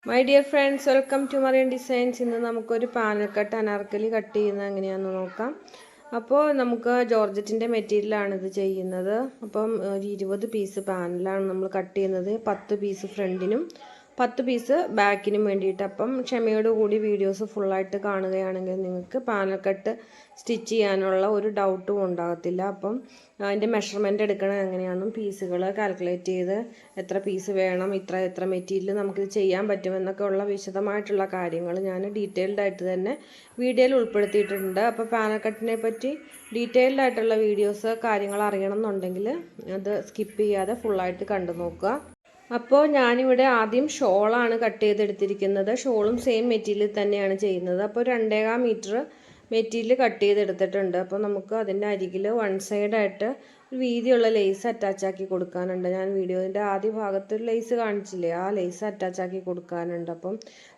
My dear friends, welcome to Marian designs. ഇന്ന് നമുക്കൊരു panel cut Anarkali cut ചെയ്യുന്നത് എങ്ങനെയാണെന്ന് നോക്കാം. അപ്പോൾ നമുക്ക് ജോർജറ്റിൻ്റെ മെറ്റീരിയലാണ് ഇത് ചെയ്യുന്നത്. അപ്പം ഒരു 20 പീസ് പാനലാണ് നമ്മൾ കട്ട് ചെയ്യുന്നത്. 10 പീസ് ഫ്രണ്ടിനും 10 പീസ് ബാക്കിനും വേണ്ടിയിട്ട്. അപ്പം ക്ഷമയോടുകൂടി വീഡിയോസ് ഫുള്ളായിട്ട് കാണുകയാണെങ്കിൽ നിങ്ങൾക്ക് പാനൽ കട്ട് സ്റ്റിച്ച് ചെയ്യാനുള്ള ഒരു ഡൗട്ടും ഉണ്ടാകത്തില്ല. അപ്പം അതിൻ്റെ മെഷർമെൻറ്റ് എടുക്കണം എങ്ങനെയാണെന്നും പീസുകൾ കാൽക്കുലേറ്റ് ചെയ്ത് എത്ര പീസ് വേണം, എത്ര മെറ്റീരിയൽ നമുക്കിത് ചെയ്യാൻ പറ്റുമെന്നൊക്കെ ഉള്ള വിശദമായിട്ടുള്ള കാര്യങ്ങൾ ഞാൻ ഡീറ്റെയിൽഡ് ആയിട്ട് തന്നെ വീഡിയോയിൽ ഉൾപ്പെടുത്തിയിട്ടുണ്ട്. അപ്പോൾ പാനൽ കട്ടിനെ പറ്റി ഡീറ്റെയിൽഡ് ആയിട്ടുള്ള വീഡിയോസ് കാര്യങ്ങൾ അറിയണം എന്നുണ്ടെങ്കിൽ അത് സ്കിപ്പ് ചെയ്യാതെ ഫുള്ളായിട്ട് കണ്ടു നോക്കുക. അപ്പോൾ ഞാനിവിടെ ആദ്യം ഷോളാണ് കട്ട് ചെയ്തെടുത്തിരിക്കുന്നത്. ഷോളും സെയിം മെറ്റീരിയൽ തന്നെയാണ് ചെയ്യുന്നത്. അപ്പോൾ 2.25 മീറ്റർ മെറ്റീരിയൽ കട്ട് ചെയ്തെടുത്തിട്ടുണ്ട്. അപ്പോൾ നമുക്ക് അതിൻ്റെ അരികിൽ വൺ സൈഡായിട്ട് വീതിയുള്ള ലേസ് അറ്റാച്ചാക്കി കൊടുക്കാനുണ്ട്. ഞാൻ വീഡിയോൻ്റെ ആദ്യ ഭാഗത്ത് ലേസ് കാണിച്ചില്ലേ, ആ ലേസ് അറ്റാച്ചാക്കി കൊടുക്കാനുണ്ട്. അപ്പം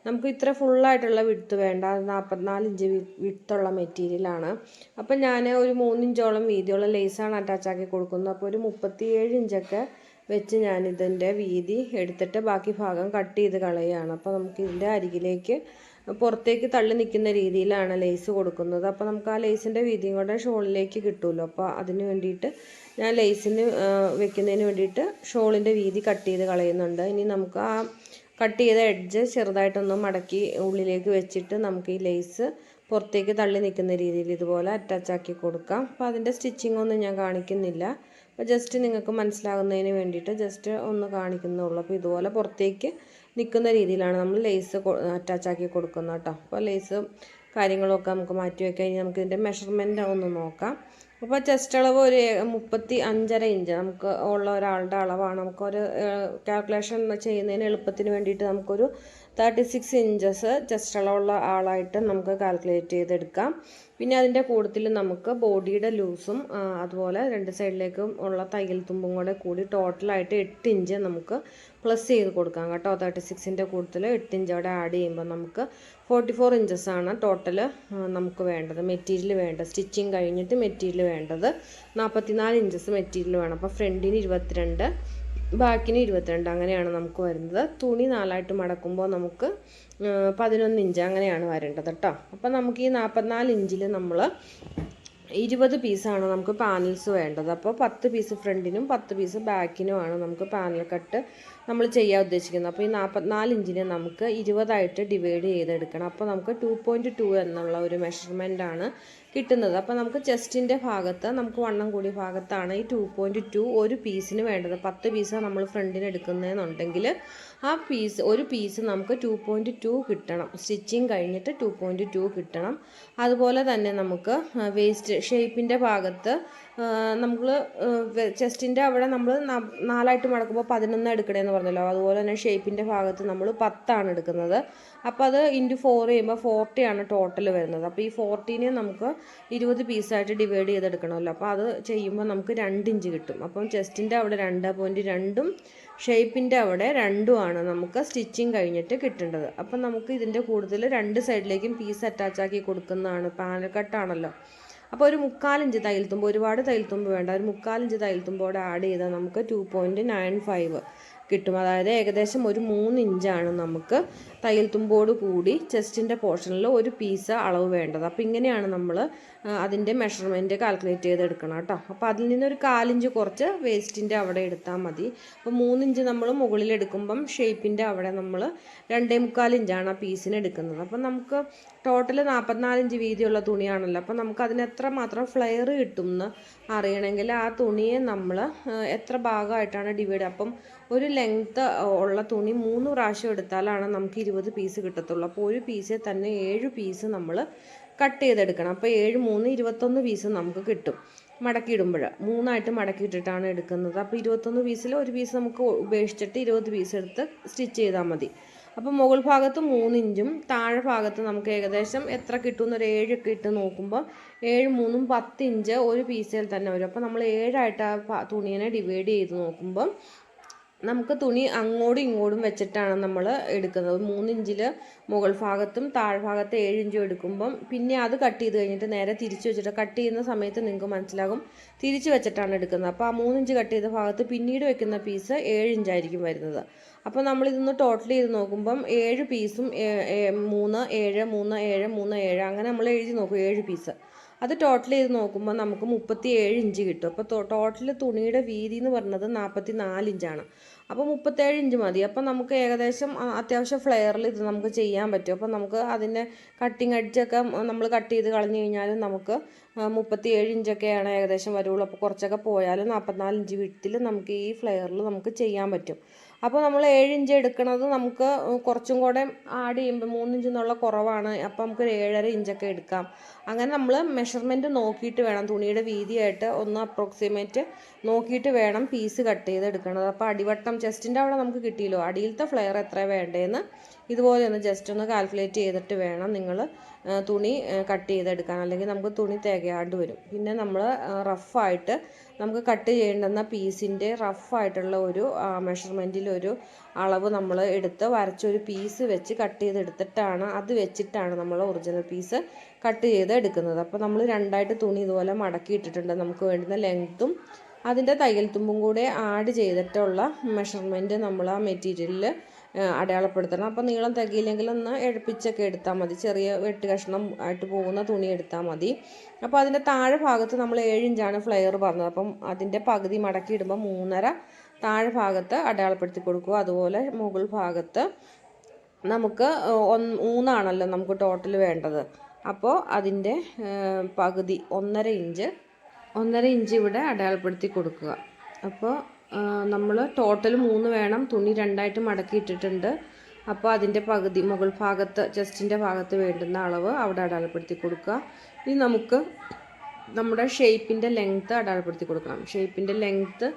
നമുക്ക് ഇത്ര ഫുള്ളായിട്ടുള്ള വിഡ്ത്ത് വേണ്ട, 44 ഇഞ്ച് വിഡ്ത്തുള്ള മെറ്റീരിയലാണ്. അപ്പം ഞാൻ ഒരു 3 ഇഞ്ചോളം വീതിയുള്ള ലേസാണ് അറ്റാച്ചാക്കി കൊടുക്കുന്നത്. അപ്പോൾ ഒരു 37 ഇഞ്ചൊക്കെ വെച്ച് ഞാനിതിൻ്റെ വീതി എടുത്തിട്ട് ബാക്കി ഭാഗം കട്ട് ചെയ്ത് കളയുകയാണ്. അപ്പോൾ നമുക്ക് ഇതിൻ്റെ അരികിലേക്ക് പുറത്തേക്ക് തള്ളി നിൽക്കുന്ന രീതിയിലാണ് ലേസ് കൊടുക്കുന്നത്. അപ്പോൾ നമുക്ക് ആ ലേസിൻ്റെ വീതിയും കൂടെ ഷോളിലേക്ക് കിട്ടുമല്ലോ. അപ്പോൾ അതിന് വേണ്ടിയിട്ട് ഞാൻ ലേസിന് വെക്കുന്നതിന് വേണ്ടിയിട്ട് ഷോളിൻ്റെ വീതി കട്ട് ചെയ്ത് കളയുന്നുണ്ട്. ഇനി നമുക്ക് ആ കട്ട് ചെയ്ത എഡ്ജ് ചെറുതായിട്ടൊന്ന് മടക്കി ഉള്ളിലേക്ക് വെച്ചിട്ട് നമുക്ക് ഈ ലേസ് പുറത്തേക്ക് തള്ളി നിൽക്കുന്ന രീതിയിൽ ഇതുപോലെ അറ്റാച്ചാക്കി കൊടുക്കാം. അപ്പോൾ അതിൻ്റെ സ്റ്റിച്ചിങ് ഒന്നും ഞാൻ കാണിക്കുന്നില്ല. അപ്പോൾ ജസ്റ്റ് നിങ്ങൾക്ക് മനസ്സിലാകുന്നതിന് വേണ്ടിയിട്ട് ജസ്റ്റ് ഒന്ന് കാണിക്കുന്നുള്ളൂ. അപ്പോൾ ഇതുപോലെ പുറത്തേക്ക് നിൽക്കുന്ന രീതിയിലാണ് നമ്മൾ ലേസ് അറ്റാച്ചാക്കി കൊടുക്കുന്നത് കേട്ടോ. അപ്പോൾ ലേസ് കാര്യങ്ങളൊക്കെ നമുക്ക് മാറ്റി വയ്ക്കാം. ഇനി നമുക്ക് ഇതിൻ്റെ മെഷർമെൻറ്റ് ഒന്ന് നോക്കാം. അപ്പോൾ ചെസ്റ്റ് അളവ് ഒരു 35.5 ഇഞ്ച് നമുക്ക് ഉള്ള ഒരാളുടെ അളവാണ്. നമുക്കൊരു കാൽക്കുലേഷൻ ചെയ്യുന്നതിന് എളുപ്പത്തിന് വേണ്ടിയിട്ട് നമുക്കൊരു 36 ഇഞ്ചസ് ചെസ്റ്റ് അളവുള്ള ആളായിട്ട് നമുക്ക് കാൽക്കുലേറ്റ് ചെയ്തെടുക്കാം. പിന്നെ അതിൻ്റെ കൂട്ടത്തിൽ നമുക്ക് ബോഡിയുടെ ലൂസും അതുപോലെ 2 സൈഡിലേക്കും ഉള്ള തയ്യൽ തുമ്പും കൂടെ കൂടി ടോട്ടലായിട്ട് 8 ഇഞ്ച് നമുക്ക് പ്ലസ് ചെയ്ത് കൊടുക്കാം കേട്ടോ. 36ൻ്റെ കൂട്ടത്തിൽ 8 ഇഞ്ച് അവിടെ ആഡ് ചെയ്യുമ്പോൾ നമുക്ക് 44 ഇഞ്ചസാണ് ടോട്ടൽ നമുക്ക് വേണ്ടത്, മെറ്റീരിയൽ വേണ്ടത്. സ്റ്റിച്ചിങ് കഴിഞ്ഞിട്ട് മെറ്റീരിയൽ വേണ്ടത് 44 ഇഞ്ചസ് മെറ്റീരിയൽ വേണം. അപ്പോൾ ഫ്രണ്ടിന് 22, ബാക്കിന് 22 അങ്ങനെയാണ് നമുക്ക് വരുന്നത്. തുണി 4ആയിട്ട് മടക്കുമ്പോൾ നമുക്ക് 11 ഇഞ്ച് അങ്ങനെയാണ് വരേണ്ടത് കേട്ടോ. അപ്പം നമുക്ക് ഈ 44 ഇഞ്ചിൽ നമ്മൾ 20 പീസാണ് നമുക്ക് പാനൽസ് വേണ്ടത്. അപ്പോൾ 10 പീസ് ഫ്രണ്ടിനും 10 പീസ് ബാക്കിനുമാണ് നമുക്ക് പാനൽ കട്ട് നമ്മൾ ചെയ്യാൻ ഉദ്ദേശിക്കുന്നത്. അപ്പോൾ ഈ 44 ഇഞ്ചിനെ നമുക്ക് 20ആയിട്ട് ഡിവൈഡ് ചെയ്തെടുക്കണം. അപ്പോൾ നമുക്ക് 2.2 എന്നുള്ള ഒരു മെഷർമെൻറ്റാണ് കിട്ടുന്നത്. അപ്പോൾ നമുക്ക് ചെസ്റ്റിൻ്റെ ഭാഗത്ത് നമുക്ക് വണ്ണം കൂടിയ ഭാഗത്താണ് ഈ 2.2 ഒരു പീസിന് വേണ്ടത്. 10 പീസാണ് നമ്മൾ ഫ്രണ്ടിന് എടുക്കുന്നതെന്നുണ്ടെങ്കിൽ ആ ഒരു പീസ് നമുക്ക് 2.2 കിട്ടണം. സ്റ്റിച്ചിങ് കഴിഞ്ഞിട്ട് 2.2 കിട്ടണം. അതുപോലെ തന്നെ നമുക്ക് വേസ്റ്റ് ഷേപ്പിൻ്റെ ഭാഗത്ത് നമ്മൾ ചെസ്റ്റിൻ്റെ അവിടെ നമ്മൾ 4ആയിട്ട് മടക്കുമ്പോൾ 11 എടുക്കണമെന്ന് പറഞ്ഞല്ലോ. അതുപോലെ തന്നെ ഷേപ്പിൻ്റെ ഭാഗത്ത് നമ്മൾ 10 എടുക്കുന്നത്. അപ്പോൾ അത് ഇൻറ്റു 4 ചെയ്യുമ്പോൾ 40 ആണ് ടോട്ടൽ വരുന്നത്. അപ്പോൾ ഈ 40നെ നമുക്ക് 20 പീസായിട്ട് ഡിവൈഡ് ചെയ്തെടുക്കണമല്ലോ. അപ്പോൾ അത് ചെയ്യുമ്പോൾ നമുക്ക് 2 ഇഞ്ച് കിട്ടും. അപ്പം ചെസ്റ്റിൻ്റെ അവിടെ 2.2ഉം ഷേപ്പിൻ്റെ അവിടെ 2ഉമാണ് നമുക്ക് സ്റ്റിച്ചിങ് കഴിഞ്ഞിട്ട് കിട്ടേണ്ടത്. അപ്പം നമുക്ക് ഇതിൻ്റെ കൂടുതൽ 2 സൈഡിലേക്കും പീസ് അറ്റാച്ചാക്കി കൊടുക്കുന്നതാണ്. പാനൽ കട്ടാണല്ലോ. അപ്പോൾ ഒരു 3/4 ഇഞ്ച് തയ്യൽ തുമ്പ്, ഒരുപാട് തയ്യൽ തുമ്പ് വേണ്ട, ഒരു 3/4 ഇഞ്ച് തയ്യൽ തുമ്പോടെ ആഡ് ചെയ്താൽ നമുക്ക് 2.95 കിട്ടും. അതായത് ഏകദേശം ഒരു 3 ഇഞ്ചാണ് നമുക്ക് തയ്യൽ തുമ്പോട് കൂടി ചെസ്റ്റിൻ്റെ പോർഷനിൽ ഒരു പീസ് അളവ് വേണ്ടത്. അപ്പോൾ ഇങ്ങനെയാണ് നമ്മൾ അതിൻ്റെ മെഷർമെൻറ്റ് കാൽക്കുലേറ്റ് ചെയ്തെടുക്കണം കേട്ടോ. അപ്പോൾ അതിൽ നിന്നൊരു 1/4 ഇഞ്ച് കുറച്ച് വേസ്റ്റിൻ്റെ അവിടെ എടുത്താൽ മതി. അപ്പോൾ 3 ഇഞ്ച് നമ്മൾ മുകളിലെടുക്കുമ്പം ഷേപ്പിൻ്റെ അവിടെ നമ്മൾ 2.25 ഇഞ്ചാണ് ആ പീസിന് എടുക്കുന്നത്. അപ്പം നമുക്ക് ടോട്ടൽ 44 ഇഞ്ച് വീതിയുള്ള തുണിയാണല്ലോ. അപ്പോൾ നമുക്ക് അതിന് എത്രമാത്രം ഫ്ലെയർ കിട്ടും എന്ന് അറിയണമെങ്കിൽ ആ തുണിയെ നമ്മൾ എത്ര ഭാഗമായിട്ടാണ് ഡിവൈഡ്, അപ്പം ഒരു ലെങ്ത്ത് ഉള്ള തുണി 3 പ്രാവശ്യം എടുത്താലാണ് നമുക്ക് 20 പീസ് കിട്ടത്തുള്ളൂ. അപ്പോൾ ഒരു പീസിൽ തന്നെ 7 പീസ് നമ്മൾ കട്ട് ചെയ്തെടുക്കണം. അപ്പോൾ 7 3 21 പീസ് നമുക്ക് കിട്ടും. മടക്കിയിടുമ്പോൾ 3ആയിട്ട് മടക്കിയിട്ടിട്ടാണ് എടുക്കുന്നത്. അപ്പോൾ 21 പീസിൽ ഒരു പീസ് നമുക്ക് ഉപേക്ഷിച്ചിട്ട് 20 പീസ് എടുത്ത് സ്റ്റിച്ച് ചെയ്താൽ മതി. അപ്പോൾ മുകൾ ഭാഗത്ത് 3 ഇഞ്ചും താഴെ ഭാഗത്ത് നമുക്ക് ഏകദേശം എത്ര കിട്ടുമെന്നൊരു 7 ഒക്കെ ഇട്ട് നോക്കുമ്പോൾ 7 3 10 ഇഞ്ച് ഒരു പീസിൽ തന്നെ വരും. അപ്പോൾ നമ്മൾ 7ആയിട്ട് ആ തുണീനെ ഡിവൈഡ് ചെയ്ത് നോക്കുമ്പോൾ നമുക്ക് തുണി അങ്ങോട്ടും ഇങ്ങോട്ടും വെച്ചിട്ടാണ് നമ്മൾ എടുക്കുന്നത്. 3 ഇഞ്ചിൽ മുകൾ ഭാഗത്തും താഴെ ഭാഗത്ത് 7 ഇഞ്ചും എടുക്കുമ്പം പിന്നെ അത് കട്ട് ചെയ്ത് കഴിഞ്ഞിട്ട് നേരെ തിരിച്ച് വെച്ചിട്ട് കട്ട് ചെയ്യുന്ന സമയത്ത് നിങ്ങൾക്ക് മനസ്സിലാകും തിരിച്ച് വെച്ചിട്ടാണ് എടുക്കുന്നത്. അപ്പോൾ ആ 3 ഇഞ്ച് കട്ട് ചെയ്ത ഭാഗത്ത് പിന്നീട് വെക്കുന്ന പീസ് 7 ഇഞ്ചായിരിക്കും വരുന്നത്. അപ്പോൾ നമ്മളിതൊന്ന് ടോട്ടൽ ചെയ്ത് നോക്കുമ്പം 7 പീസും 3 7 3 7 3 7 അങ്ങനെ നമ്മൾ എഴുതി നോക്കും 7 പീസ്. അത് ടോട്ടൽ ചെയ്ത് നോക്കുമ്പോൾ നമുക്ക് 37 ഇഞ്ച് കിട്ടും. അപ്പോൾ ടോട്ടൽ തുണിയുടെ വീതി എന്ന് പറഞ്ഞത് 44 ഇഞ്ചാണ്. അപ്പോൾ 37 ഇഞ്ച് മതി. അപ്പോൾ നമുക്ക് ഏകദേശം അത്യാവശ്യം ഫ്ലെയറിൽ ഇത് നമുക്ക് ചെയ്യാൻ പറ്റും. അപ്പോൾ നമുക്ക് അതിൻ്റെ കട്ടിങ് എഡ്ജൊക്കെ നമ്മൾ കട്ട് ചെയ്ത് കളഞ്ഞു കഴിഞ്ഞാലും നമുക്ക് 37 ഇഞ്ചൊക്കെയാണ് ഏകദേശം വരുള്ളൂ. അപ്പോൾ കുറച്ചൊക്കെ പോയാലും 44 ഇഞ്ച് വിട്ടിൽ നമുക്ക് ഈ ഫ്ലെയറിൽ നമുക്ക് ചെയ്യാൻ പറ്റും. അപ്പോൾ നമ്മൾ 7 ഇഞ്ച് എടുക്കുന്നത് നമുക്ക് കുറച്ചും കൂടെ ആഡ് ചെയ്യുമ്പോൾ 3 ഇഞ്ച് എന്നുള്ള കുറവാണ്. അപ്പോൾ നമുക്ക് 7.5 ഇഞ്ചൊക്കെ എടുക്കാം. അങ്ങനെ നമ്മൾ മെഷർമെൻറ്റ് നോക്കിയിട്ട് വേണം തുണിയുടെ വീതിയായിട്ട് ഒന്ന് അപ്രോക്സിമേറ്റ് നോക്കിയിട്ട് വേണം പീസ് കട്ട് ചെയ്ത് എടുക്കുന്നത്. അപ്പോൾ അടിവട്ടം ചെസ്റ്റിൻ്റെ അവിടെ നമുക്ക് കിട്ടിയല്ലോ, അടിയിലത്തെ ഫ്ലെയർ എത്ര വേണ്ടതെന്ന് ഇതുപോലെ ഒന്ന് ജസ്റ്റ് ഒന്ന് കാൽക്കുലേറ്റ് ചെയ്തിട്ട് വേണം നിങ്ങൾ തുണി കട്ട് ചെയ്തെടുക്കാൻ, അല്ലെങ്കിൽ നമുക്ക് തുണി തികയാണ്ട് വരും. പിന്നെ നമ്മൾ റഫായിട്ട് നമുക്ക് കട്ട് ചെയ്യേണ്ടുന്ന പീസിൻ്റെ റഫായിട്ടുള്ള ഒരു മെഷർമെൻറ്റിലൊരു അളവ് നമ്മൾ എടുത്ത് വരച്ചൊരു പീസ് വെച്ച് കട്ട് ചെയ്തെടുത്തിട്ടാണ് അത് വെച്ചിട്ടാണ് നമ്മൾ ഒറിജിനൽ പീസ് കട്ട് ചെയ്ത് എടുക്കുന്നത്. അപ്പോൾ നമ്മൾ രണ്ടായിട്ട് തുണി ഇതുപോലെ മടക്കി ഇട്ടിട്ടുണ്ട്. നമുക്ക് വേണ്ടുന്ന ലെങ്ത്തും അതിൻ്റെ തയ്യൽ തുമ്പും കൂടെ ആഡ് ചെയ്തിട്ടുള്ള മെഷർമെൻറ്റ് നമ്മൾ ആ മെറ്റീരിയലിൽ അടയാളപ്പെടുത്തണം. അപ്പോൾ നീളം തികയില്ലെങ്കിൽ ഒന്ന് എഴുപ്പിച്ചൊക്കെ എടുത്താൽ മതി, ചെറിയ വെട്ട് കഷ്ണം ആയിട്ട് പോകുന്ന തുണി എടുത്താൽ മതി. അപ്പോൾ അതിൻ്റെ താഴെ ഭാഗത്ത് നമ്മൾ 7 ഇഞ്ചാണ് ഫ്ലെയർ പറഞ്ഞത്. അപ്പം അതിൻ്റെ പകുതി മടക്കി ഇടുമ്പോൾ 3.5 താഴെ ഭാഗത്ത് അടയാളപ്പെടുത്തി കൊടുക്കുക. അതുപോലെ മുകൾ ഭാഗത്ത് നമുക്ക് 3 നമുക്ക് ടോട്ടൽ വേണ്ടത്. അപ്പോൾ അതിൻ്റെ പകുതി 1.5 ഇഞ്ച് ഇവിടെ അടയാളപ്പെടുത്തി കൊടുക്കുക. അപ്പോൾ നമ്മൾ ടോട്ടൽ 3 വേണം. തുണി രണ്ടായിട്ട് മടക്കി ഇട്ടിട്ടുണ്ട്. അപ്പോൾ അതിൻ്റെ പകുതി മുകൾ ഭാഗത്ത് ചെസ്റ്റിൻ്റെ ഭാഗത്ത് വേണ്ടുന്ന അളവ് അവിടെ അടയാളപ്പെടുത്തി കൊടുക്കുക. ഇനി നമുക്ക് നമ്മുടെ ഷേപ്പിൻ്റെ ലെങ്ത്ത് അടയാളപ്പെടുത്തി കൊടുക്കണം. ഷേപ്പിൻ്റെ ലെങ്ത്ത്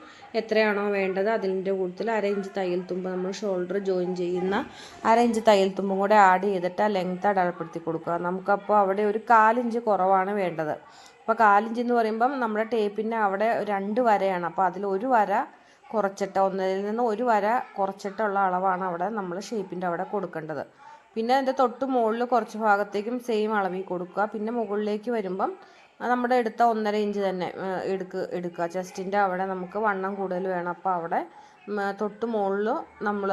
എത്രയാണോ വേണ്ടത് അതിൻ്റെ കൂട്ടത്തിൽ 1/2 ഇഞ്ച് തയ്യൽ തുമ്പ് നമ്മൾ ഷോൾഡർ ജോയിൻ ചെയ്യുന്ന 1/2 ഇഞ്ച് തയ്യൽ തുമ്പും കൂടെ ആഡ് ചെയ്തിട്ട് ആ ലെങ്ത്ത് അടയാളപ്പെടുത്തി കൊടുക്കുക. നമുക്കപ്പോൾ അവിടെ ഒരു 1/4 ഇഞ്ച് കുറവാണ് വേണ്ടത്. അപ്പോൾ 1/4 ഇഞ്ച് എന്ന് പറയുമ്പം നമ്മുടെ ടേപ്പിൻ്റെ അവിടെ 2 വരയാണ്. അപ്പോൾ അതിൽ ഒരു വര കുറച്ചിട്ട്, ഒന്നിൽ നിന്ന് ഒരു വര കുറച്ചിട്ടുള്ള അളവാണ് അവിടെ നമ്മൾ ഷേപ്പിൻ്റെ അവിടെ കൊടുക്കേണ്ടത്. പിന്നെ അതിൻ്റെ തൊട്ട് മുകളിൽ കുറച്ച് ഭാഗത്തേക്കും സെയിം അളവിൽ കൊടുക്കുക. പിന്നെ മുകളിലേക്ക് വരുമ്പം നമ്മുടെ എടുത്ത 1.5 ഇഞ്ച് തന്നെ എടുക്കുക. ചെസ്റ്റിൻ്റെ അവിടെ നമുക്ക് വണ്ണം കൂടുതൽ വേണം. അപ്പോൾ അവിടെ തൊട്ട് മുകളിൽ നമ്മൾ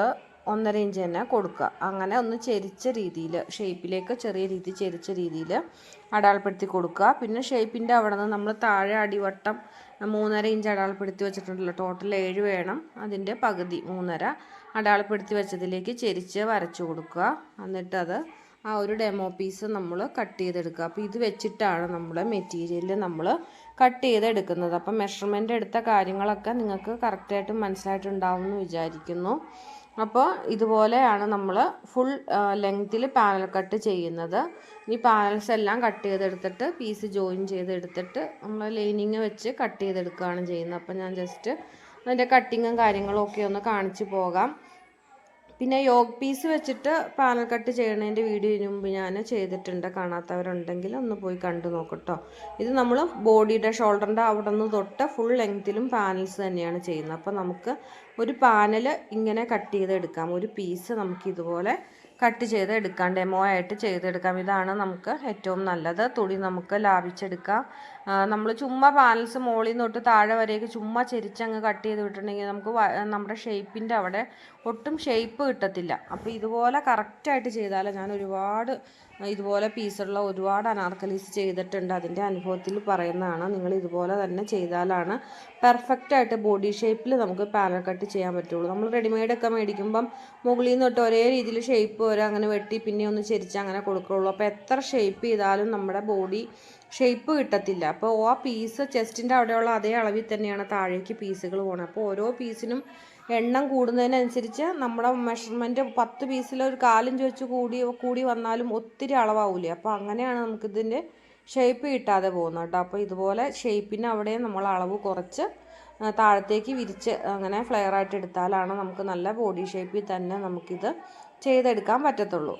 1.5 ഇഞ്ച് തന്നെ കൊടുക്കുക. അങ്ങനെ ഒന്ന് ചെരിച്ച രീതിയിൽ ഷേപ്പിലേക്ക് ചെറിയ രീതി ചെരിച്ച രീതിയിൽ അടയാളപ്പെടുത്തി കൊടുക്കുക. പിന്നെ ഷേപ്പിൻ്റെ അവിടെ നിന്ന് നമ്മൾ താഴെ അടിവട്ടം 3.5 ഇഞ്ച് അടയാളപ്പെടുത്തി വെച്ചിട്ടുണ്ടല്ലോ, ടോട്ടൽ 7 വേണം. അതിൻ്റെ പകുതി 3.5 അടയാളപ്പെടുത്തി വെച്ചതിലേക്ക് ചെരിച്ച് വരച്ചു കൊടുക്കുക. എന്നിട്ടത് ആ ഒരു ഡെമോ പീസ് നമ്മൾ കട്ട് ചെയ്തെടുക്കുക. അപ്പോൾ ഇത് വെച്ചിട്ടാണ് നമ്മുടെ മെറ്റീരിയൽ നമ്മൾ കട്ട് ചെയ്തെടുക്കുന്നത്. അപ്പം മെഷർമെൻ്റ് എടുത്ത കാര്യങ്ങളൊക്കെ നിങ്ങൾക്ക് കറക്റ്റായിട്ട് മനസ്സിലായിട്ടുണ്ടാവും എന്ന് വിചാരിക്കുന്നു. അപ്പോൾ ഇതുപോലെയാണ് നമ്മൾ ഫുൾ ലെങ്ത്തിൽ പാനൽ കട്ട് ചെയ്യുന്നത്. ഈ പാനൽസ് എല്ലാം കട്ട് ചെയ്തെടുത്തിട്ട് പീസ് ജോയിൻ ചെയ്തെടുത്തിട്ട് നമ്മൾ ലൈനിങ് വെച്ച് കട്ട് ചെയ്തെടുക്കുകയാണ് ചെയ്യുന്നത്. അപ്പോൾ ഞാൻ ജസ്റ്റ് അതിൻ്റെ കട്ടിങ്ങും കാര്യങ്ങളും ഒക്കെ ഒന്ന് കാണിച്ചു പോകാം. പിന്നെ യോഗ് പീസ് വെച്ചിട്ട് പാനൽ കട്ട് ചെയ്യണതിൻ്റെ വീഡിയോ ഇതിനു മുമ്പ് ഞാൻ ചെയ്തിട്ടുണ്ട്. കാണാത്തവരുണ്ടെങ്കിൽ ഒന്ന് പോയി കണ്ടു നോക്കട്ടോ. ഇത് നമ്മൾ ബോഡിയുടെ ഷോൾഡറിൻ്റെ അവിടെ നിന്ന് തൊട്ട് ഫുൾ ലെങ്ത്തിലും പാനൽസ് തന്നെയാണ് ചെയ്യുന്നത്. അപ്പോൾ നമുക്ക് ഒരു പാനൽ ഇങ്ങനെ കട്ട് ചെയ്തെടുക്കാം. ഒരു പീസ് നമുക്ക് ഇതുപോലെ കട്ട് ചെയ്തെടുക്കാം, ഡെമോ ആയിട്ട് ചെയ്തെടുക്കാം. ഇതാണ് നമുക്ക് ഏറ്റവും നല്ലത്. തുണി നമുക്ക് ലാഭിച്ചെടുക്കാം. നമ്മൾ ചുമ്മാ പാനൽസ് മുകളിൽ നിന്ന് തൊട്ട് താഴെ വരേക്ക് ചുമ്മാ ചെരിച്ചങ്ങ് കട്ട് ചെയ്ത് വിട്ടിട്ടുണ്ടെങ്കിൽ നമുക്ക് നമ്മുടെ ഷേപ്പിൻ്റെ അവിടെ ഒട്ടും ഷേപ്പ് കിട്ടത്തില്ല. അപ്പോൾ ഇതുപോലെ കറക്റ്റായിട്ട് ചെയ്താൽ ഞാൻ ഒരുപാട് ഇതുപോലെ പീസുള്ള ഒരുപാട് അനാർക്കലീസ് ചെയ്തിട്ടുണ്ട്. അതിൻ്റെ അനുഭവത്തിൽ പറയുന്നതാണ്. നിങ്ങൾ ഇതുപോലെ തന്നെ ചെയ്താലാണ് പെർഫെക്റ്റായിട്ട് ബോഡി ഷേപ്പിൽ നമുക്ക് പാനൽ കട്ട് ചെയ്യാൻ പറ്റുള്ളൂ. നമ്മൾ റെഡിമെയ്ഡൊക്കെ മേടിക്കുമ്പം മുകളിൽ നിന്ന് തൊട്ട് ഒരേ രീതിയിൽ ഷേപ്പ് വരെ അങ്ങനെ വെട്ടി പിന്നെ ഒന്ന് ചെരിച്ച് അങ്ങനെ കൊടുക്കുകയുള്ളൂ. അപ്പോൾ എത്ര ഷേപ്പ് ചെയ്താലും നമ്മുടെ ബോഡി ഷേപ്പ് കിട്ടത്തില്ല. അപ്പോൾ ആ പീസ് ചെസ്റ്റിൻ്റെ അവിടെയുള്ള അതേ അളവിൽ തന്നെയാണ് താഴേക്ക് പീസുകൾ പോകുന്നത്. അപ്പോൾ ഓരോ പീസിനും എണ്ണം കൂടുന്നതിനനുസരിച്ച് നമ്മുടെ മെഷർമെൻറ്റ് 10 പീസിൽ ഒരു 1/4 ഇഞ്ച് വെച്ച് കൂടി വന്നാലും ഒത്തിരി അളവാവില്ലേ. അപ്പോൾ അങ്ങനെയാണ് നമുക്കിതിൻ്റെ ഷേപ്പ് കിട്ടാതെ പോകുന്നത് കേട്ടോ. അപ്പോൾ ഇതുപോലെ ഷേപ്പിന് അവിടെ നമ്മൾ അളവ് കുറച്ച് താഴത്തേക്ക് വിരിച്ച് അങ്ങനെ ഫ്ലെയർ ആയിട്ട് എടുത്താലാണ് നമുക്ക് നല്ല ബോഡി ഷേപ്പിൽ തന്നെ നമുക്കിത് ചെയ്തെടുക്കാൻ പറ്റത്തുള്ളൂ.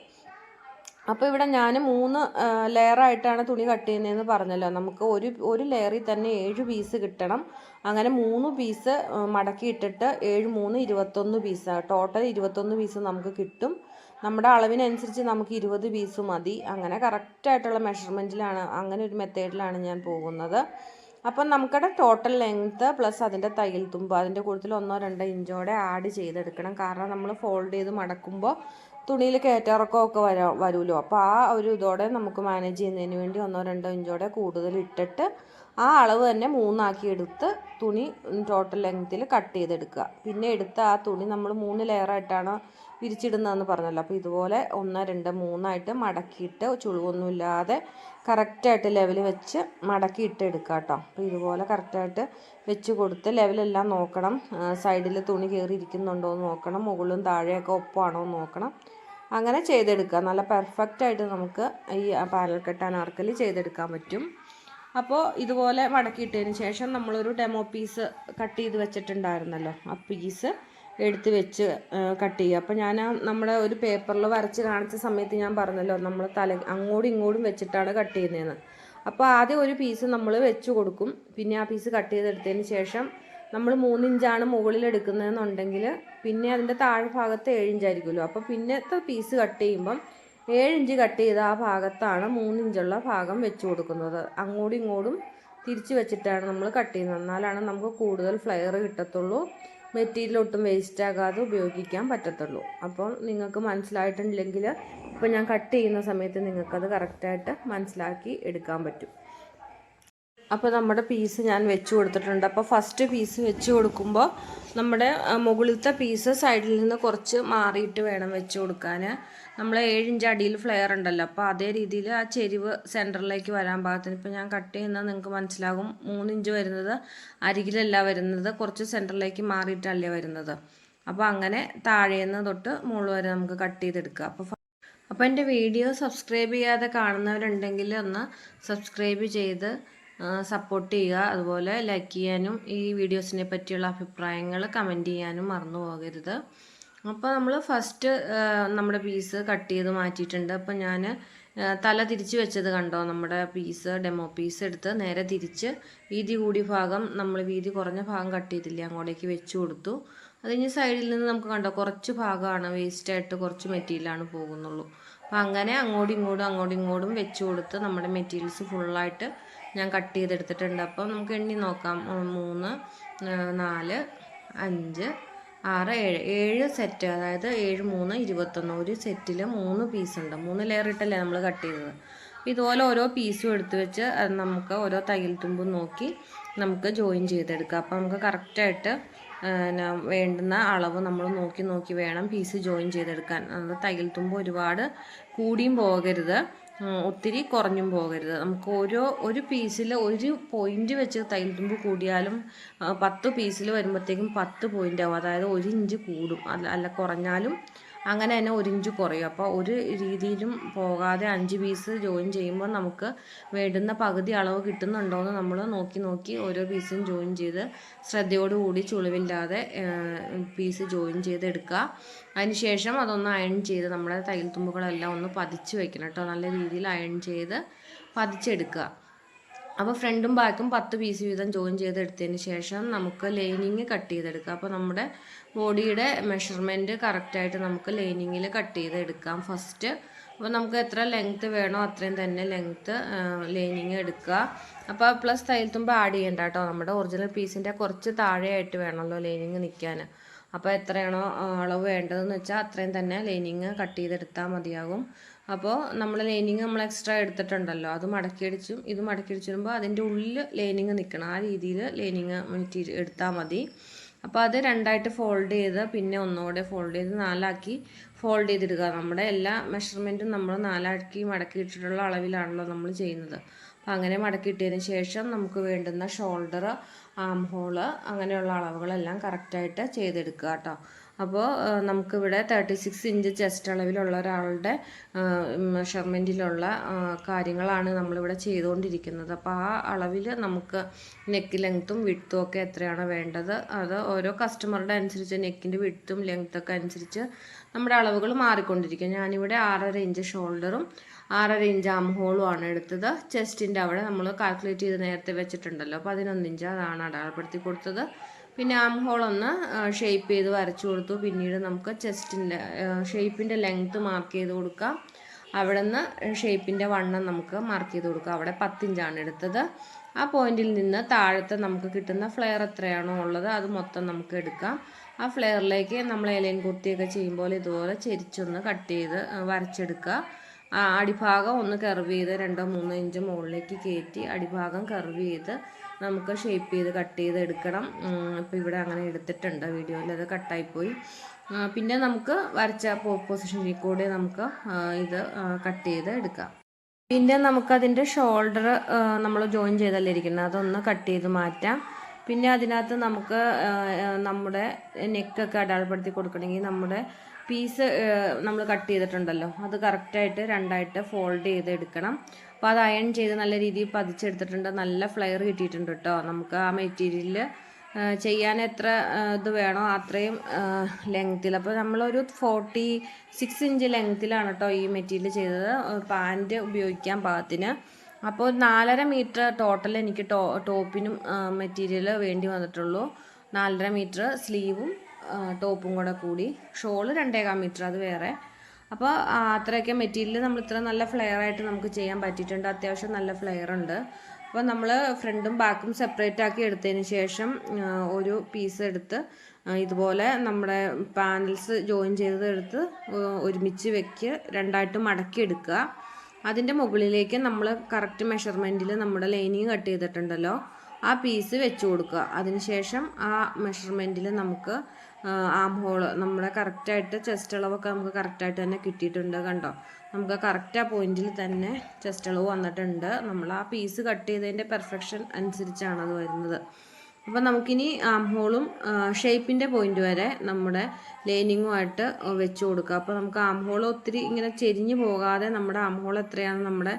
അപ്പോൾ ഇവിടെ ഞാൻ 3 ലെയറായിട്ടാണ് തുണി കട്ട് ചെയ്യുന്നതെന്ന് പറഞ്ഞല്ലോ. നമുക്ക് ഒരു ലെയറിൽ തന്നെ 7 പീസ് കിട്ടണം. അങ്ങനെ 3 പീസ് മടക്കി ഇട്ടിട്ട് 7 3 21 പീസാണ്. ടോട്ടൽ 21 പീസ് നമുക്ക് കിട്ടും. നമ്മുടെ അളവിനനുസരിച്ച് നമുക്ക് 20 പീസ് മതി. അങ്ങനെ കറക്റ്റായിട്ടുള്ള മെഷർമെൻറ്റിലാണ്, അങ്ങനെ ഒരു മെത്തേഡിലാണ് ഞാൻ പോകുന്നത്. അപ്പം നമുക്കടെ ടോട്ടൽ ലെങ്ത്ത് പ്ലസ് അതിൻ്റെ തയ്യൽ തുമ്പ് അതിൻ്റെ കൂടുതൽ 1-2 ഇഞ്ചോടെ ആഡ് ചെയ്തെടുക്കണം. കാരണം നമ്മൾ ഫോൾഡ് ചെയ്ത് മടക്കുമ്പോൾ തുണിയിൽ കയറ്റിറക്കമൊക്കെ വരുമല്ലോ. അപ്പോൾ ആ ഒരു ഇതോടെ നമുക്ക് മാനേജ് ചെയ്യുന്നതിന് വേണ്ടി 1-2 ഇഞ്ചോടെ കൂടുതൽ ഇട്ടിട്ട് ആ അളവ് തന്നെ 3 എടുത്ത് തുണി ടോട്ടൽ ലെങ്ത്തിൽ കട്ട് ചെയ്തെടുക്കുക. പിന്നെ എടുത്ത ആ തുണി നമ്മൾ 3 ലെയറായിട്ടാണ് വിരിച്ചിടുന്നതെന്ന് പറഞ്ഞല്ലോ. അപ്പോൾ ഇതുപോലെ 1, 2, 3 മടക്കിയിട്ട് ചുളിവൊന്നുമില്ലാതെ കറക്റ്റായിട്ട് ലെവൽ വെച്ച് മടക്കിയിട്ട് എടുക്കുക കേട്ടോ. അപ്പോൾ ഇതുപോലെ കറക്റ്റായിട്ട് വെച്ച് കൊടുത്ത് ലെവലെല്ലാം നോക്കണം. സൈഡിൽ തുണി കയറി ഇരിക്കുന്നുണ്ടോ എന്ന് നോക്കണം. മുകളിലും താഴെയൊക്കെ ഒപ്പമാണോ എന്ന് നോക്കണം. അങ്ങനെ ചെയ്തെടുക്കുക. നല്ല പെർഫെക്റ്റായിട്ട് നമുക്ക് ഈ പാനൽ കട്ട് അനാർക്കലി ചെയ്തെടുക്കാൻ പറ്റും. അപ്പോൾ ഇതുപോലെ മടക്കിയിട്ടതിന് ശേഷം നമ്മളൊരു ഡെമോ പീസ് കട്ട് ചെയ്ത് വെച്ചിട്ടുണ്ടായിരുന്നല്ലോ, ആ പീസ് എടുത്ത് വെച്ച് കട്ട് ചെയ്യുക. അപ്പോൾ ഞാൻ നമ്മുടെ ഒരു പേപ്പറിൽ വരച്ച് കാണിച്ച സമയത്ത് ഞാൻ പറഞ്ഞല്ലോ നമ്മൾ അങ്ങോട്ടും ഇങ്ങോട്ടും വെച്ചിട്ടാണ് കട്ട് ചെയ്യുന്നതെന്ന്. അപ്പോൾ ആദ്യം ഒരു പീസ് നമ്മൾ വെച്ച് കൊടുക്കും. പിന്നെ ആ പീസ് കട്ട് ചെയ്തെടുത്തതിന് ശേഷം നമ്മൾ 3 ഇഞ്ചാണ് മുകളിൽ എടുക്കുന്നതെന്നുണ്ടെങ്കിൽ പിന്നെ അതിൻ്റെ താഴെ ഭാഗത്ത് 7 ഇഞ്ചായിരിക്കുമല്ലോ. അപ്പോൾ പിന്നത്തെ പീസ് കട്ട് ചെയ്യുമ്പം 7 ഇഞ്ച് കട്ട് ചെയ്ത ആ ഭാഗത്താണ് 3 ഇഞ്ചുള്ള ഭാഗം വെച്ച് കൊടുക്കുന്നത്. അങ്ങോട്ടും ഇങ്ങോട്ടും തിരിച്ച് വെച്ചിട്ടാണ് നമ്മൾ കട്ട് ചെയ്യുന്നത്. എന്നാലാണ് നമുക്ക് കൂടുതൽ ഫ്ലെയർ കിട്ടത്തുള്ളൂ, മെറ്റീരിയൽ ഒട്ടും വേസ്റ്റ് ആകാതെ ഉപയോഗിക്കാൻ പറ്റത്തുള്ളൂ. അപ്പോൾ നിങ്ങൾക്ക് മനസ്സിലായിട്ടില്ലെങ്കിൽ ഇപ്പോൾ ഞാൻ കട്ട് ചെയ്യുന്ന സമയത്ത് നിങ്ങൾക്കത് കറക്റ്റായിട്ട് മനസ്സിലാക്കി എടുക്കാൻ പറ്റും. അപ്പോൾ നമ്മുടെ പീസ് ഞാൻ വെച്ച് കൊടുത്തിട്ടുണ്ട്. അപ്പോൾ ഫസ്റ്റ് പീസ് വെച്ച് കൊടുക്കുമ്പോൾ നമ്മുടെ മുകളിലത്തെ പീസ് സൈഡിൽ നിന്ന് കുറച്ച് മാറിയിട്ട് വേണം വെച്ച് കൊടുക്കാൻ. നമ്മൾ 7 ഇഞ്ച് അടിയിൽ ഫ്ലെയർ ഉണ്ടല്ലോ, അപ്പോൾ അതേ രീതിയിൽ ആ ചെരിവ് സെൻറ്ററിലേക്ക് വരാൻ പാകത്തിന്. ഇപ്പോൾ ഞാൻ കട്ട് ചെയ്യുന്നത് നിങ്ങൾക്ക് മനസ്സിലാകും. 3 ഇഞ്ച് വരുന്നത് അരികിലല്ല വരുന്നത്, കുറച്ച് സെൻറ്ററിലേക്ക് മാറിയിട്ടല്ലേ വരുന്നത്. അപ്പോൾ അങ്ങനെ താഴേന്ന് തൊട്ട് മുകളിൽ വരെ നമുക്ക് കട്ട് ചെയ്തെടുക്കുക. അപ്പോൾ എൻ്റെ വീഡിയോ സബ്സ്ക്രൈബ് ചെയ്യാതെ കാണുന്നവരുണ്ടെങ്കിൽ ഒന്ന് സബ്സ്ക്രൈബ് ചെയ്ത് സപ്പോർട്ട് ചെയ്യുക. അതുപോലെ ലൈക്ക് ചെയ്യാനും ഈ വീഡിയോസിനെ പറ്റിയുള്ള അഭിപ്രായങ്ങൾ കമൻറ്റ് ചെയ്യാനും മറന്നു പോകരുത്. അപ്പോൾ നമ്മൾ ഫസ്റ്റ് നമ്മുടെ പീസ് കട്ട് ചെയ്ത് മാറ്റിയിട്ടുണ്ട്. അപ്പോൾ ഞാൻ തല തിരിച്ച് വെച്ചത് കണ്ടോ, നമ്മുടെ പീസ് ഡെമോ പീസ് എടുത്ത് നേരെ തിരിച്ച് വീതി കൂടിയ ഭാഗം, നമ്മൾ വീതി കുറഞ്ഞ ഭാഗം കട്ട് ചെയ്തില്ലേ, അങ്ങോട്ടേക്ക് വെച്ച് കൊടുത്തു. അത് കഴിഞ്ഞ് സൈഡിൽ നിന്ന് നമുക്ക് കണ്ടോ കുറച്ച് ഭാഗമാണ് വേസ്റ്റായിട്ട് കുറച്ച് മെറ്റീരിയലാണ് പോകുന്നുള്ളൂ. അപ്പോൾ അങ്ങനെ അങ്ങോട്ടും ഇങ്ങോട്ടും വെച്ച് കൊടുത്ത് നമ്മുടെ മെറ്റീരിയൽസ് ഫുള്ളായിട്ട് ഞാൻ കട്ട് ചെയ്തെടുത്തിട്ടുണ്ട്. അപ്പോൾ നമുക്ക് എണ്ണി നോക്കാം. 3, 4, 5, 6, 7 സെറ്റ്, അതായത് 7, 3, 21. ഒരു സെറ്റിൽ 3 പീസുണ്ട്. 3 ലെയർ ഇട്ടല്ലേ നമ്മൾ കട്ട് ചെയ്തത്. ഇതുപോലെ ഓരോ പീസും എടുത്ത് വെച്ച് അത് നമുക്ക് ഓരോ തയ്യൽ തുമ്പും നോക്കി നമുക്ക് ജോയിൻ ചെയ്തെടുക്കാം. അപ്പോൾ നമുക്ക് കറക്റ്റായിട്ട് വേണ്ടുന്ന അളവ് നമ്മൾ നോക്കി വേണം പീസ് ജോയിൻ ചെയ്തെടുക്കാൻ. അത് തയ്യൽ തുമ്പ് ഒരുപാട് കൂടിയും പോകരുത്, ഒത്തിരി കുറഞ്ഞും പോകരുത്. നമുക്ക് ഒരു പീസിൽ ഒരു പോയിന്റ് വെച്ച് തയ്യൽ തുമ്പ് കൂടിയാലും 10 പീസിൽ വരുമ്പോഴത്തേക്കും 10 പോയിൻ്റ് ആവും. അതായത് 1 ഇഞ്ച് കൂടും, അല്ല കുറഞ്ഞാലും അങ്ങനെ തന്നെ 1 ഇഞ്ച് കുറയും. അപ്പോൾ ഒരു രീതിയിലും പോകാതെ 5 പീസ് ജോയിൻ ചെയ്യുമ്പോൾ നമുക്ക് വേണ്ടുന്ന പകുതി അളവ് കിട്ടുന്നുണ്ടോയെന്ന് നമ്മൾ നോക്കി ഓരോ പീസും ജോയിൻ ചെയ്ത് ശ്രദ്ധയോടുകൂടി ചുളിവില്ലാതെ പീസ് ജോയിൻ ചെയ്തെടുക്കുക. അതിനുശേഷം അതൊന്ന് അയൺ ചെയ്ത് നമ്മുടെ തയ്യൽ തുമ്പുകളെല്ലാം ഒന്ന് പതിച്ച് വെക്കണം കേട്ടോ. നല്ല രീതിയിൽ അയൺ ചെയ്ത് പതിച്ചെടുക്കുക. അപ്പോൾ ഫ്രണ്ടും ബാക്കും 10 പീസ് വീതം ജോയിൻ ചെയ്തെടുത്തതിന് ശേഷം നമുക്ക് ലൈനിങ് കട്ട് ചെയ്തെടുക്കാം. അപ്പോൾ നമ്മുടെ ബോഡിയുടെ മെഷർമെൻറ്റ് കറക്റ്റായിട്ട് നമുക്ക് ലൈനിങ്ങിൽ കട്ട് ചെയ്തെടുക്കാം ഫസ്റ്റ്. അപ്പോൾ നമുക്ക് എത്ര ലെങ്ത്ത് വേണോ അത്രയും തന്നെ ലെങ്ത്ത് ലൈനിങ് എടുക്കുക. അപ്പോൾ പ്ലസ് തയ്യൽ തുമ്പ് ആഡ് ചെയ്യണ്ട കേട്ടോ. നമ്മുടെ ഒറിജിനൽ പീസിൻ്റെ കുറച്ച് താഴെയായിട്ട് വേണമല്ലോ ലൈനിങ് നിൽക്കാൻ. അപ്പോൾ എത്രയാണോ അളവ് വേണ്ടതെന്ന് വെച്ചാൽ അത്രയും തന്നെ ലൈനിങ് കട്ട് ചെയ്തെടുത്താൽ മതിയാകും. അപ്പോൾ നമ്മൾ ലൈനിങ് നമ്മൾ എക്സ്ട്രാ എടുത്തിട്ടുണ്ടല്ലോ, അത് മടക്കിയടിച്ചും ഇത് മടക്കിയടിച്ചിടുമ്പോൾ അതിൻ്റെ ഉള്ളിൽ ലൈനിങ് നിൽക്കണം. ആ രീതിയിൽ ലൈനിങ് മെറ്റീരിയൽ എടുത്താൽ മതി. അപ്പോൾ അത് 2ആയിട്ട് ഫോൾഡ് ചെയ്ത് പിന്നെ ഒന്നുകൂടെ ഫോൾഡ് ചെയ്ത് 4ആക്കി ഫോൾഡ് ചെയ്തിടുക. നമ്മുടെ എല്ലാ മെഷർമെൻറ്റും നമ്മൾ 4ആക്കി മടക്കിയിട്ടിട്ടുള്ള അളവിലാണല്ലോ നമ്മൾ ചെയ്യുന്നത്. അപ്പോൾ അങ്ങനെ മടക്കിയിട്ടതിന് ശേഷം നമുക്ക് വേണ്ടുന്ന ഷോൾഡർ, ആം ഹോള് അങ്ങനെയുള്ള അളവുകളെല്ലാം കറക്റ്റായിട്ട് ചെയ്തെടുക്കുക കേട്ടോ. അപ്പോൾ നമുക്കിവിടെ 36 ഇഞ്ച് ചെസ്റ്റ് അളവിലുള്ള ഒരാളുടെ മെഷർമെൻറ്റിലുള്ള കാര്യങ്ങളാണ് നമ്മളിവിടെ ചെയ്തുകൊണ്ടിരിക്കുന്നത്. അപ്പോൾ ആ അളവിൽ നമുക്ക് നെക്ക് ലെങ്ത്തും വിഡ്ത്തും ഒക്കെ എത്രയാണ് വേണ്ടത് അത് ഓരോ കസ്റ്റമറുടെ അനുസരിച്ച് നെക്കിൻ്റെ വിഡ്ത്തും ലെങ്ത്തൊക്കെ അനുസരിച്ച് നമ്മുടെ അളവുകൾ മാറിക്കൊണ്ടിരിക്കും. ഞാനിവിടെ 6.5 ഇഞ്ച് ഷോൾഡറും 6.5 ഇഞ്ച് ആം ഹോളും ആണ് എടുത്തത്. ചെസ്റ്റിൻ്റെ അവിടെ നമ്മൾ കാൽക്കുലേറ്റ് ചെയ്ത് നേരത്തെ വെച്ചിട്ടുണ്ടല്ലോ, 11 ഇഞ്ച് അതാണ് അടയാളപ്പെടുത്തി കൊടുത്തത്. പിന്നെ ആം ഹോൾ ഒന്ന് ഷേപ്പ് ചെയ്ത് വരച്ചു കൊടുത്തു. പിന്നീട് നമുക്ക് ചെസ്റ്റിൻ്റെ ഷേപ്പിൻ്റെ ലെങ്ത്ത് മാർക്ക് ചെയ്ത് കൊടുക്കാം. അവിടെ നിന്ന് ഷേപ്പിൻ്റെ വണ്ണം നമുക്ക് മാർക്ക് ചെയ്ത് കൊടുക്കാം. അവിടെ 10 ഇഞ്ചാണ് എടുത്തത്. ആ പോയിന്റിൽ നിന്ന് താഴത്തെ നമുക്ക് കിട്ടുന്ന ഫ്ലെയർ എത്രയാണോ ഉള്ളത് അത് മൊത്തം നമുക്ക് എടുക്കാം. ആ ഫ്ലെയറിലേക്ക് നമ്മൾ എലൈൻ കുർത്തിയൊക്കെ ചെയ്യുമ്പോൾ ഇതുപോലെ ചെരിച്ചൊന്ന് കട്ട് ചെയ്ത് വരച്ചെടുക്കുക. അടിഭാഗം ഒന്ന് കർവ് ചെയ്ത് 2-3 ഇഞ്ച് മുകളിലേക്ക് കയറ്റി അടിഭാഗം കർവ് ചെയ്ത് നമുക്ക് ഷേപ്പ് ചെയ്ത് കട്ട് ചെയ്ത് എടുക്കണം. ഇപ്പോൾ ഇവിടെ അങ്ങനെ എടുത്തിട്ടുണ്ട്, വീഡിയോയിൽ അത് കട്ടായിപ്പോയി. പിന്നെ നമുക്ക് വരച്ച പൊസിഷനിൽ കൂടെ നമുക്ക് ഇത് കട്ട് ചെയ്ത് എടുക്കാം. പിന്നെ നമുക്കതിൻ്റെ ഷോൾഡർ നമ്മൾ ജോയിൻ ചെയ്തല്ലേ ഇരിക്കുന്നത്, അതൊന്ന് കട്ട് ചെയ്ത് മാറ്റാം. പിന്നെ അതിനകത്ത് നമുക്ക് നമ്മുടെ നെക്കൊക്കെ അടയാളപ്പെടുത്തി കൊടുക്കണമെങ്കിൽ നമ്മുടെ പീസ് നമ്മൾ കട്ട് ചെയ്തിട്ടുണ്ടല്ലോ അത് കറക്റ്റായിട്ട് 2ആയിട്ട് ഫോൾഡ് ചെയ്ത് എടുക്കണം. അപ്പോൾ അത് അയൺ ചെയ്ത് നല്ല രീതിയിൽ പതിച്ചെടുത്തിട്ടുണ്ട്. നല്ല ഫ്ലെയർ കിട്ടിയിട്ടുണ്ട് കേട്ടോ. നമുക്ക് ആ മെറ്റീരിയൽ ചെയ്യാൻ എത്ര ഇത് വേണോ അത്രയും ലെങ്ത്തിൽ. അപ്പോൾ നമ്മളൊരു 46 ഇഞ്ച് ലെങ്ത്തിലാണ് കേട്ടോ ഈ മെറ്റീരിയൽ ചെയ്തത്, പാൻറ്റ് ഉപയോഗിക്കാൻ പാകത്തിന്. അപ്പോൾ 4.5 മീറ്റർ ടോട്ടൽ എനിക്ക് ടോപ്പിനും മെറ്റീരിയൽ വേണ്ടി വന്നിട്ടുള്ളൂ. 4.5 മീറ്റർ സ്ലീവും ടോപ്പും കൂടെ കൂടി. ഷോള് 2.25 മീറ്റർ, അത് വേറെ. അപ്പോൾ അത്രയൊക്കെ മെറ്റീരിയൽ നമ്മൾ ഇത്ര നല്ല ഫ്ലെയർ ആയിട്ട് നമുക്ക് ചെയ്യാൻ പറ്റിയിട്ടുണ്ട്. അത്യാവശ്യം നല്ല ഫ്ലെയർ ഉണ്ട്. അപ്പോൾ നമ്മൾ ഫ്രണ്ടും ബാക്കും സെപ്പറേറ്റ് ആക്കി എടുത്തതിന് ശേഷം ഒരു പീസ് എടുത്ത് ഇതുപോലെ നമ്മുടെ പാനൽസ് ജോയിൻ ചെയ്തത് എടുത്ത് ഒരുമിച്ച് വെക്ക് 2ആയിട്ട് മടക്കി എടുക്കുക. അതിൻ്റെ മുകളിലേക്ക് നമ്മൾ കറക്റ്റ് മെഷർമെൻറ്റിൽ നമ്മുടെ ലൈനിങ് കട്ട് ചെയ്തിട്ടുണ്ടല്ലോ ആ പീസ് വെച്ച് കൊടുക്കുക. അതിനുശേഷം ആ മെഷർമെൻറ്റിൽ നമുക്ക് ആം ഹോള് നമ്മുടെ കറക്റ്റായിട്ട് ചെസ്റ്റ് അളവൊക്കെ നമുക്ക് കറക്റ്റായിട്ട് തന്നെ കിട്ടിയിട്ടുണ്ട്. കണ്ടോ, നമുക്ക് കറക്റ്റ് ആ പോയിന്റിൽ തന്നെ ചെസ്റ്റ് അളവ് വന്നിട്ടുണ്ട്. നമ്മൾ ആ പീസ് കട്ട് ചെയ്തതിൻ്റെ പെർഫെക്ഷൻ അനുസരിച്ചാണ് അത് വരുന്നത്. അപ്പോൾ നമുക്കിനി ആം ഹോളും ഷേപ്പിൻ്റെ പോയിന്റ് വരെ നമ്മുടെ ലൈനിങ്ങുമായിട്ട് വെച്ച് കൊടുക്കുക. അപ്പോൾ നമുക്ക് ആം ഹോൾ ഒത്തിരി ഇങ്ങനെ ചെരിഞ്ഞ് പോകാതെ നമ്മുടെ ആം ഹോൾ എത്രയാണ് നമ്മുടെ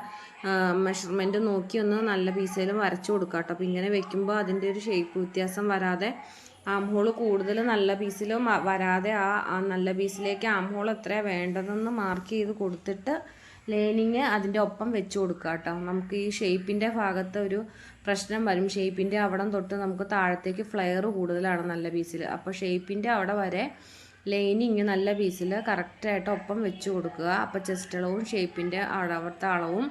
മെഷർമെൻറ്റ് നോക്കി ഒന്ന് നല്ല പീസിലും വരച്ച് കൊടുക്കുക കേട്ടോ. അപ്പോൾ ഇങ്ങനെ വെക്കുമ്പോൾ അതിൻ്റെ ഒരു ഷേപ്പ് വ്യത്യാസം വരാതെ ആം ഹോൾ കൂടുതൽ നല്ല പീസിലും വരാതെ ആ നല്ല പീസിലേക്ക് ആം ഹോൾ എത്രയാണ് വേണ്ടതെന്ന് മാർക്ക് ചെയ്ത് കൊടുത്തിട്ട് ലൈനിങ് അതിൻ്റെ ഒപ്പം വെച്ച് കൊടുക്കുക കേട്ടോ. നമുക്ക് ഈ ഷേപ്പിൻ്റെ ഭാഗത്ത് ഒരു പ്രശ്നം വരും. ഷേപ്പിൻ്റെ അവിടം തൊട്ട് നമുക്ക് താഴത്തേക്ക് ഫ്ലെയർ കൂടുതലാണ് നല്ല പീസിൽ. അപ്പോൾ ഷേപ്പിൻ്റെ അവിടെ വരെ ലൈനിങ് നല്ല പീസിൽ കറക്റ്റായിട്ട് ഒപ്പം വെച്ച് കൊടുക്കുക. അപ്പോൾ ചെസ്റ്റ് അളവും ഷേപ്പിൻ്റെ അവിടുത്തെ അളവും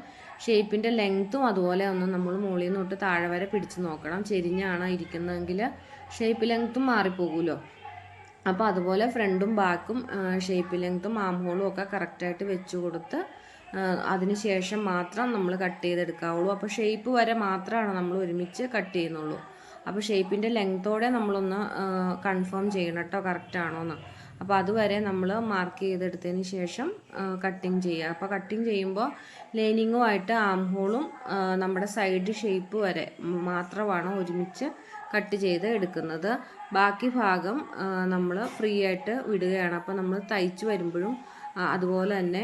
ഷേപ്പിൻ്റെ ലെങ്ത്തും അതുപോലെ ഒന്ന് നമ്മൾ മുകളിൽ നിന്ന് തൊട്ട് താഴെ വരെ പിടിച്ച് നോക്കണം. ചെരിഞ്ഞാണ് ഇരിക്കുന്നതെങ്കിൽ ഷേപ്പ് ലെങ്ത്തും മാറിപ്പോകുമല്ലോ. അപ്പോൾ അതുപോലെ ഫ്രണ്ടും ബാക്കും ഷേപ്പ് ലെങ്ത്തും ആം ഹോളും ഒക്കെ കറക്റ്റായിട്ട് വെച്ച് കൊടുത്ത് അതിന് ശേഷം മാത്രം നമ്മൾ കട്ട് ചെയ്തെടുക്കാവുള്ളൂ. അപ്പോൾ ഷേപ്പ് വരെ മാത്രമാണ് നമ്മൾ ഒരുമിച്ച് കട്ട് ചെയ്യുന്നുള്ളൂ. അപ്പോൾ ഷേപ്പിൻ്റെ ലെങ്ത്തോടെ നമ്മളൊന്ന് കൺഫേം ചെയ്യണം കേട്ടോ കറക്റ്റാണോ എന്ന്. അപ്പോൾ അതുവരെ നമ്മൾ മാർക്ക് ചെയ്തെടുത്തതിന് ശേഷം കട്ടിങ് ചെയ്യുക. അപ്പോൾ കട്ടിങ് ചെയ്യുമ്പോൾ ലൈനിങ്ങുമായിട്ട് ആം ഹോളും നമ്മുടെ സൈഡ് ഷേപ്പ് വരെ മാത്രമാണ് ഒരുമിച്ച് കട്ട് ചെയ്ത് എടുക്കുന്നത്. ബാക്കി ഭാഗം നമ്മൾ ഫ്രീ ആയിട്ട് വിടുകയാണ്. അപ്പോൾ നമ്മൾ തയ്ച്ച് വരുമ്പോഴും അതുപോലെ തന്നെ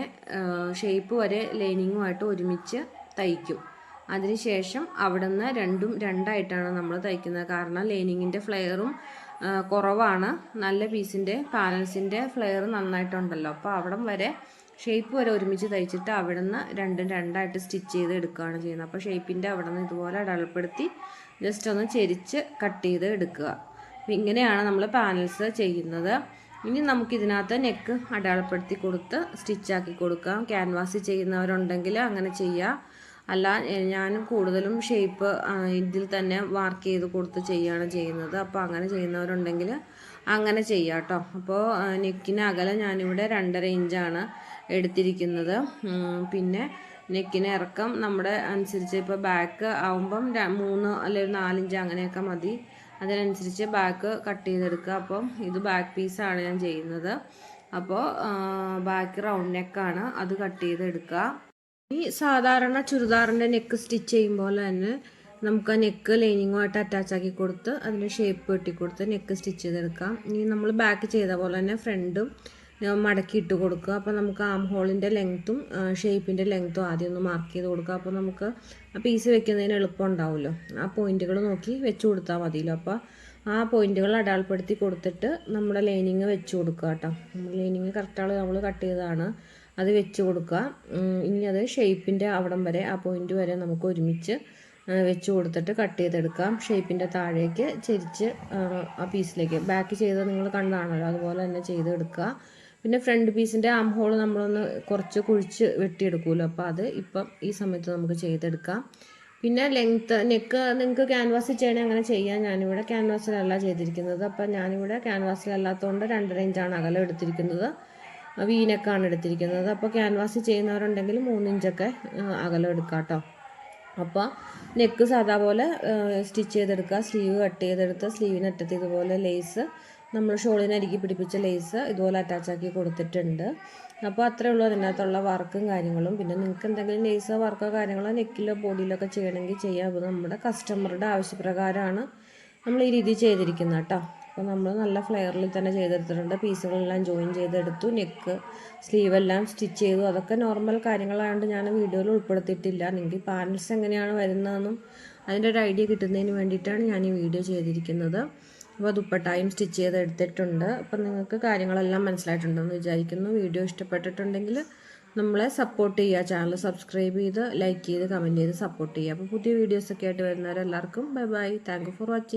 ഷേപ്പ് വരെ ലൈനിങ്ങുമായിട്ട് ഒരുമിച്ച് തയ്ക്കും. അതിനുശേഷം അവിടെ നിന്ന് രണ്ടും രണ്ടായിട്ടാണ് നമ്മൾ തയ്ക്കുന്നത്. കാരണം ലൈനിങ്ങിൻ്റെ ഫ്ലെയറും കുറവാണ്, നല്ല പീസിൻ്റെ പാനൽസിൻ്റെ ഫ്ലെയർ നന്നായിട്ടുണ്ടല്ലോ. അപ്പോൾ അവിടം വരെ ഷേപ്പ് വരെ ഒരുമിച്ച് തയ്ച്ചിട്ട് അവിടെ നിന്ന് രണ്ടും രണ്ടായിട്ട് സ്റ്റിച്ച് ചെയ്ത് എടുക്കുകയാണ് ചെയ്യുന്നത്. അപ്പോൾ ഷേപ്പിൻ്റെ അവിടെ നിന്ന് ഇതുപോലെ അടയാളപ്പെടുത്തി ജസ്റ്റ് ഒന്ന് ചെരിച്ച് കട്ട് ചെയ്ത് എടുക്കുക. അപ്പോൾ ഇങ്ങനെയാണ് നമ്മൾ പാനൽസ് ചെയ്യുന്നത്. ഇനി നമുക്കിതിനകത്ത് നെക്ക് അടയാളപ്പെടുത്തി കൊടുത്ത് സ്റ്റിച്ചാക്കി കൊടുക്കാം. ക്യാൻവാസിൽ ചെയ്യുന്നവരുണ്ടെങ്കിൽ അങ്ങനെ ചെയ്യാം. അല്ല, ഞാൻ കൂടുതലും ഷേപ്പ് ഇതിൽ തന്നെ മാർക്ക് ചെയ്ത് കൊടുത്ത് ചെയ്യുകയാണ് ചെയ്യുന്നത്. അപ്പോൾ അങ്ങനെ ചെയ്യുന്നവരുണ്ടെങ്കിൽ അങ്ങനെ ചെയ്യാം കേട്ടോ. അപ്പോൾ നെക്കിന് അകലം ഞാനിവിടെ 2.5 ഇഞ്ചാണ് എടുത്തിരിക്കുന്നത്. പിന്നെ നെക്കിന് ഇറക്കം നമ്മുടെ അനുസരിച്ച് ഇപ്പോൾ ബാക്ക് ആവുമ്പം 3 അല്ലെങ്കിൽ 4 ഇഞ്ച് അങ്ങനെയൊക്കെ മതി. അതിനനുസരിച്ച് ബാക്ക് കട്ട് ചെയ്തെടുക്കുക. അപ്പം ഇത് ബാക്ക് പീസാണ് ഞാൻ ചെയ്യുന്നത്. അപ്പോൾ ബാക്ക് റൗണ്ട് നെക്കാണ്, അത് കട്ട് ചെയ്തെടുക്കുക. ഈ സാധാരണ ചുരിദാറിൻ്റെ നെക്ക് സ്റ്റിച്ച് ചെയ്യുമ്പോൾ തന്നെ നമുക്ക് ആ നെക്ക് ലൈനിങ്ങുമായിട്ട് അറ്റാച്ച് ആക്കി കൊടുത്ത് അതിൻ്റെ ഷേപ്പ് വെട്ടിക്കൊടുത്ത് നെക്ക് സ്റ്റിച്ച് ചെയ്തെടുക്കാം. ഇനി നമ്മൾ ബാക്ക് ചെയ്ത പോലെ തന്നെ ഫ്രണ്ടും മടക്കി ഇട്ട് കൊടുക്കുക. അപ്പോൾ നമുക്ക് ആം ഹോളിൻ്റെ ലെങ്ത്തും ഷേപ്പിൻ്റെ ലെങ്ത്തും ആദ്യം ഒന്ന് മാർക്ക് ചെയ്ത് കൊടുക്കുക. അപ്പോൾ നമുക്ക് ആ പീസ് വെക്കുന്നതിന് എളുപ്പം ഉണ്ടാവുമല്ലോ. ആ പോയിന്റുകൾ നോക്കി വെച്ച് കൊടുത്താൽ മതിയല്ലോ. അപ്പോൾ ആ പോയിന്റുകൾ അടയാളപ്പെടുത്തി കൊടുത്തിട്ട് നമ്മുടെ ലൈനിങ് വെച്ച് കൊടുക്കുക കേട്ടോ. ലൈനിങ് കറക്റ്റാണ് നമ്മൾ കട്ട് ചെയ്തതാണ്, അത് വെച്ച് കൊടുക്കുക. ഇനി അത് ഷേപ്പിൻ്റെ അവിടം വരെ ആ പോയിന്റ് വരെ നമുക്ക് ഒരുമിച്ച് വെച്ച് കൊടുത്തിട്ട് കട്ട് ചെയ്തെടുക്കാം. ഷേപ്പിൻ്റെ താഴേക്ക് ചെരിച്ച് ആ പീസിലേക്ക് ബാക്ക് ചെയ്ത് നിങ്ങൾ കണ്ടാണല്ലോ അതുപോലെ തന്നെ ചെയ്തെടുക്കുക. പിന്നെ ഫ്രണ്ട് പീസിൻ്റെ ആം ഹോൾ നമ്മളൊന്ന് കുറച്ച് കുഴിച്ച് വെട്ടിയെടുക്കുമല്ലോ, അപ്പോൾ അത് ഇപ്പം ഈ സമയത്ത് നമുക്ക് ചെയ്തെടുക്കാം. പിന്നെ ലെങ്ത്ത് നെക്ക് നിങ്ങൾക്ക് ക്യാൻവാസിൽ ചെയ്യണേ അങ്ങനെ ചെയ്യാം. ഞാനിവിടെ ക്യാൻവാസിലല്ല ചെയ്തിരിക്കുന്നത്. അപ്പം ഞാനിവിടെ ക്യാൻവാസിലല്ലാത്തതുകൊണ്ട് 2 ഇഞ്ചാണ് അകലം എടുത്തിരിക്കുന്നത്. വീനെക്കാണ് എടുത്തിരിക്കുന്നത്. അപ്പോൾ ക്യാൻവാസിൽ ചെയ്യുന്നവരുണ്ടെങ്കിൽ 3 ഇഞ്ചൊക്കെ അകലം എടുക്കാം കേട്ടോ. അപ്പോൾ നെക്ക് സാധാ പോലെ സ്റ്റിച്ച് ചെയ്തെടുക്കുക. സ്ലീവ് കട്ട് ചെയ്തെടുത്ത് സ്ലീവിനറ്റത്ത് ഇതുപോലെ ലേസ് നമ്മൾ ഷോളിനരികി പിടിപ്പിച്ച ലേസ് ഇതുപോലെ അറ്റാച്ചാക്കി കൊടുത്തിട്ടുണ്ട്. അപ്പോൾ അത്രയേ ഉള്ളൂ അതിനകത്തുള്ള വർക്കും കാര്യങ്ങളും. പിന്നെ നിങ്ങൾക്ക് എന്തെങ്കിലും ലേസോ വർക്കോ കാര്യങ്ങളോ നെക്കിലോ ബോഡിയിലൊക്കെ ചെയ്യണമെങ്കിൽ ചെയ്യാം. അപ്പോൾ നമ്മുടെ കസ്റ്റമറുടെ ആവശ്യപ്രകാരമാണ് നമ്മൾ ഈ രീതി ചെയ്തിരിക്കുന്നത് കേട്ടോ. അപ്പോൾ നമ്മൾ നല്ല ഫ്ലെയറിൽ തന്നെ ചെയ്തെടുത്തിട്ടുണ്ട്. പീസുകളെല്ലാം ജോയിൻ ചെയ്തെടുത്തു. നെക്ക് സ്ലീവ് എല്ലാം സ്റ്റിച്ച് ചെയ്തു. അതൊക്കെ നോർമൽ കാര്യങ്ങളായതുകൊണ്ട് ഞാൻ വീഡിയോയിൽ ഉൾപ്പെടുത്തിയിട്ടില്ല. നിങ്ങൾക്ക് പാനൽസ് എങ്ങനെയാണ് വരുന്നതെന്നും അതിൻ്റെ ഒരു ഐഡിയ കിട്ടുന്നതിന് വേണ്ടിയിട്ടാണ് ഞാൻ ഈ വീഡിയോ ചെയ്തിരിക്കുന്നത്. അപ്പോൾ ദുപ്പട്ടായും സ്റ്റിച്ച് ചെയ്തെടുത്തിട്ടുണ്ട്. അപ്പോൾ നിങ്ങൾക്ക് കാര്യങ്ങളെല്ലാം മനസ്സിലായിട്ടുണ്ടെന്ന് വിചാരിക്കുന്നു. വീഡിയോ ഇഷ്ടപ്പെട്ടിട്ടുണ്ടെങ്കിൽ നമ്മളെ സപ്പോർട്ട് ചെയ്യുക. ചാനൽ സബ്സ്ക്രൈബ് ചെയ്ത് ലൈക്ക് ചെയ്ത് കമൻറ്റ് ചെയ്ത് സപ്പോർട്ട് ചെയ്യുക. അപ്പോൾ പുതിയ വീഡിയോസൊക്കെ ആയിട്ട് വരുന്നവരെല്ലാവർക്കും bye bye. Thank you for watching.